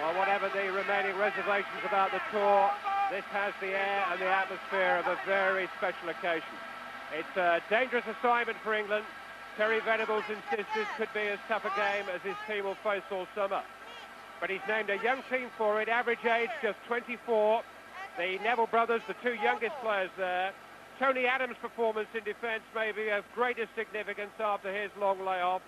Well, whatever the remaining reservations about the tour, this has the air and the atmosphere of a very special occasion. It's a dangerous assignment for England. Terry Venables insists this could be as tough a game as his team will face all summer. But he's named a young team for it, average age just 24. The Neville brothers, the two youngest players there. Tony Adams' performance in defence may be of greatest significance after his long layoff.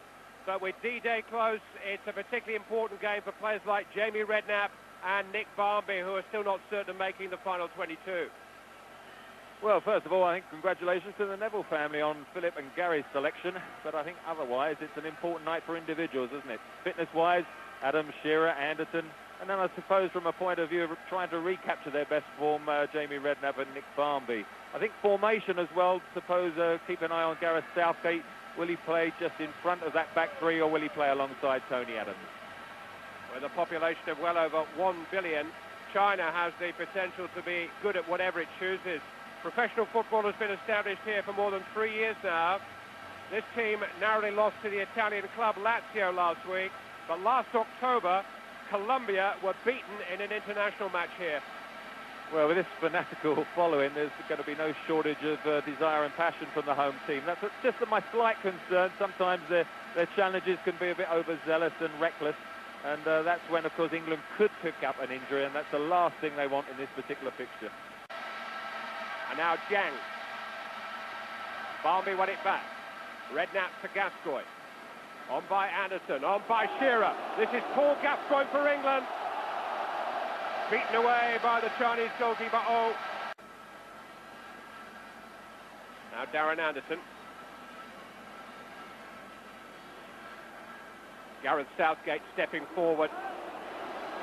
But with D-Day close, it's a particularly important game for players like Jamie Redknapp and Nick Barmby, who are still not certain of making the final 22. Well, first of all, I think congratulations to the Neville family on Philip and Gary's selection. But I think otherwise, it's an important night for individuals, isn't it? Fitness-wise, Adams, Shearer, Anderton. And then I suppose from a point of view of trying to recapture their best form, Jamie Redknapp and Nick Barmby. I think formation as well, suppose keep an eye on Gareth Southgate. Will he play just in front of that back three, or will he play alongside Tony Adams? With a population of well over 1 billion, China has the potential to be good at whatever it chooses. Professional football has been established here for more than 3 years now. This team narrowly lost to the Italian club Lazio last week, but last October, Colombia were beaten in an international match here. Well, with this fanatical following, there's going to be no shortage of desire and passion from the home team. That's just my slight concern. Sometimes their challenges can be a bit overzealous and reckless, and that's when, of course, England could pick up an injury, and that's the last thing they want in this particular fixture. And now Jiang. Barmby won it back. Redknapp to Gascoigne. On by Anderton, on by Shearer. This is Paul Gascoigne for England. Beaten away by the Chinese goalkeeper, Oh. Now Darren Anderton. Gareth Southgate stepping forward.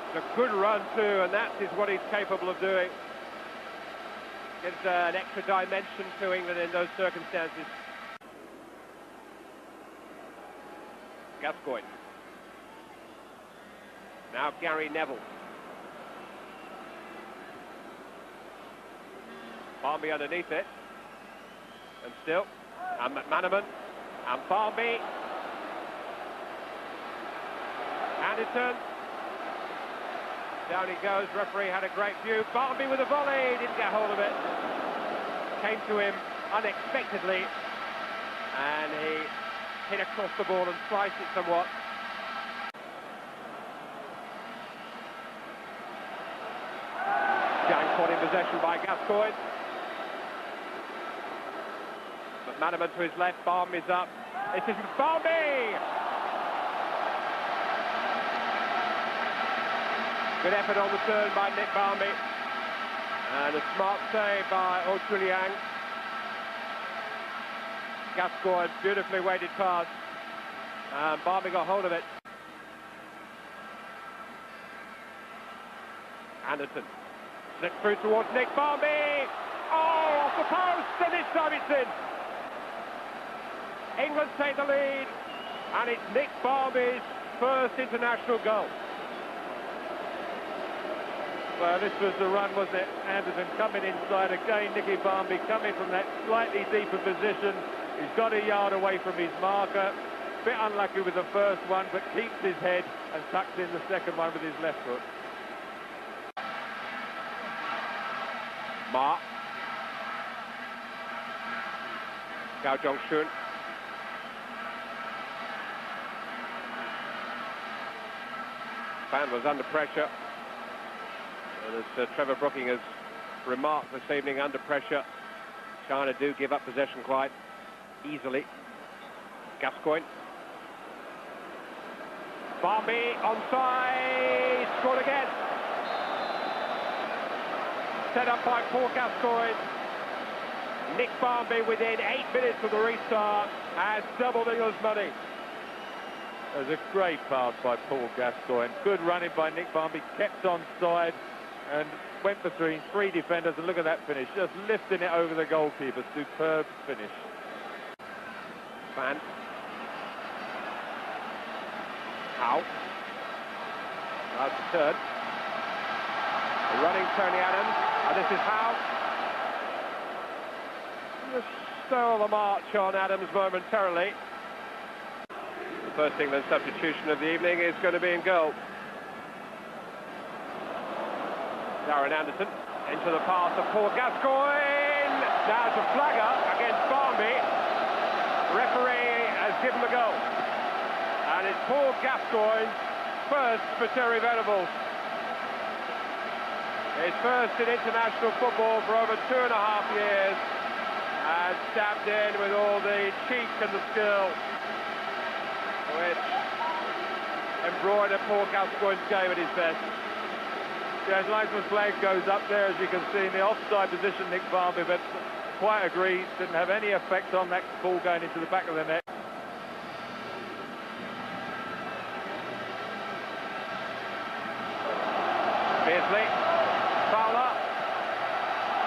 It's a good run too, and that is what he's capable of doing. Gives an extra dimension to England in those circumstances. Gascoigne. Now Gary Neville. Barmby underneath it. And still. And McManaman. And Barmby. Anderton. Down he goes. Referee had a great view. Barmby with a volley. Didn't get hold of it. Came to him unexpectedly. And he hit across the ball and sliced it somewhat. Jiang caught in possession by Gascoigne. McManaman to his left, Barmby's up. This is Barmby! Good effort on the turn by Nick Barmby. And a smart save by Aubameyang. Gascoigne, beautifully weighted pass. And Barmby got hold of it. Anderton. Slipped through towards Nick Barmby. Oh, off the post, and this time it's in. England take the lead, and it's Nick Barmby's first international goal. Well, this was the run, wasn't it? Anderton coming inside again. Nicky Barmby coming from that slightly deeper position. He's got a yard away from his marker. Bit unlucky with the first one, but keeps his head and tucks in the second one with his left foot. Ma. Gao Zhongxun. Fan was under pressure. And as Trevor Brooking has remarked this evening, under pressure, China do give up possession quite easily. Gascoigne. Barmby onside, scored again. Set up by Paul Gascoigne. Nick Barmby within 8 minutes of the restart has doubled England's money. It was a great pass by Paul Gascoigne. Good running by Nick Barmby, kept on side and went between three defenders, and look at that finish, just lifting it over the goalkeeper. Superb finish. Fan. Howe. That's the turn. Running Tony Adams, and this is Howe. Just stole the march on Adams momentarily. The first England substitution of the evening is going to be in goal. Darren Anderson into the pass of Paul Gascoigne. Now it's a flagger against Barmby. Referee has given the goal. And it's Paul Gascoigne first for Terry Venables. His first in international football for over 2.5 years. And stabbed in with all the cheek and the skill which embroidered Paul Gascoigne's game at his best. Yeah, his linesman's flag goes up there, as you can see, in the offside position, Nick Barmby, but quite agree, didn't have any effect on that ball going into the back of the net. Beardsley, Fowler.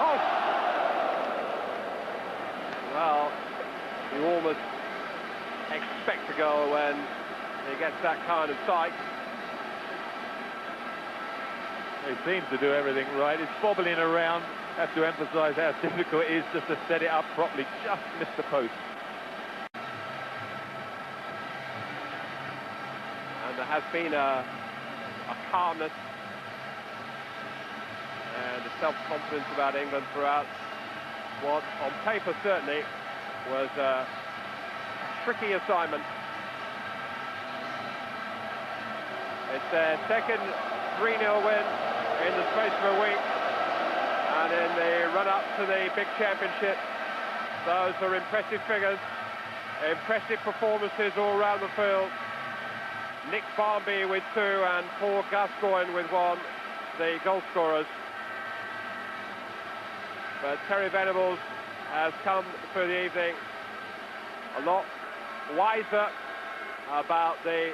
Oh! Well, you almost expect a goal when he gets that kind of sight. He seems to do everything right. It's bobbling around. Have to emphasise how difficult it is just to set it up properly. Just missed the post. And there has been a calmness and a self-confidence about England throughout what, on paper certainly, was a tricky assignment. It's their second 3-0 win in the space of a week, and in the run-up to the big championship. Those are impressive figures, impressive performances all around the field. Nick Barmby with 2 and Paul Gascoigne with 1, the goal scorers. But Terry Venables has come for the evening a lot wiser about the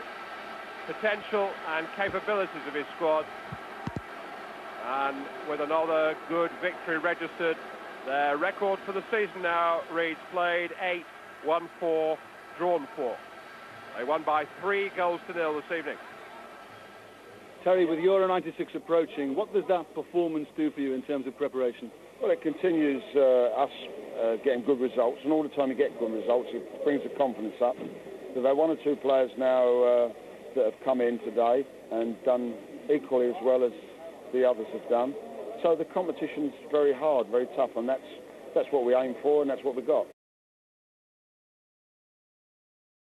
potential and capabilities of his squad, and with another good victory registered. Their record for the season now reads played 8, won 4, drawn 4. They won by 3 goals to 0 this evening. Terry, with Euro 96 approaching, what does that performance do for you in terms of preparation? Well, it continues us getting good results, and all the time you get good results, it brings the confidence up. There are 1 or 2 players now that have come in today and done equally as well as the others have done. So the competition's very hard, very tough, and that's what we aim for, and that's what we got.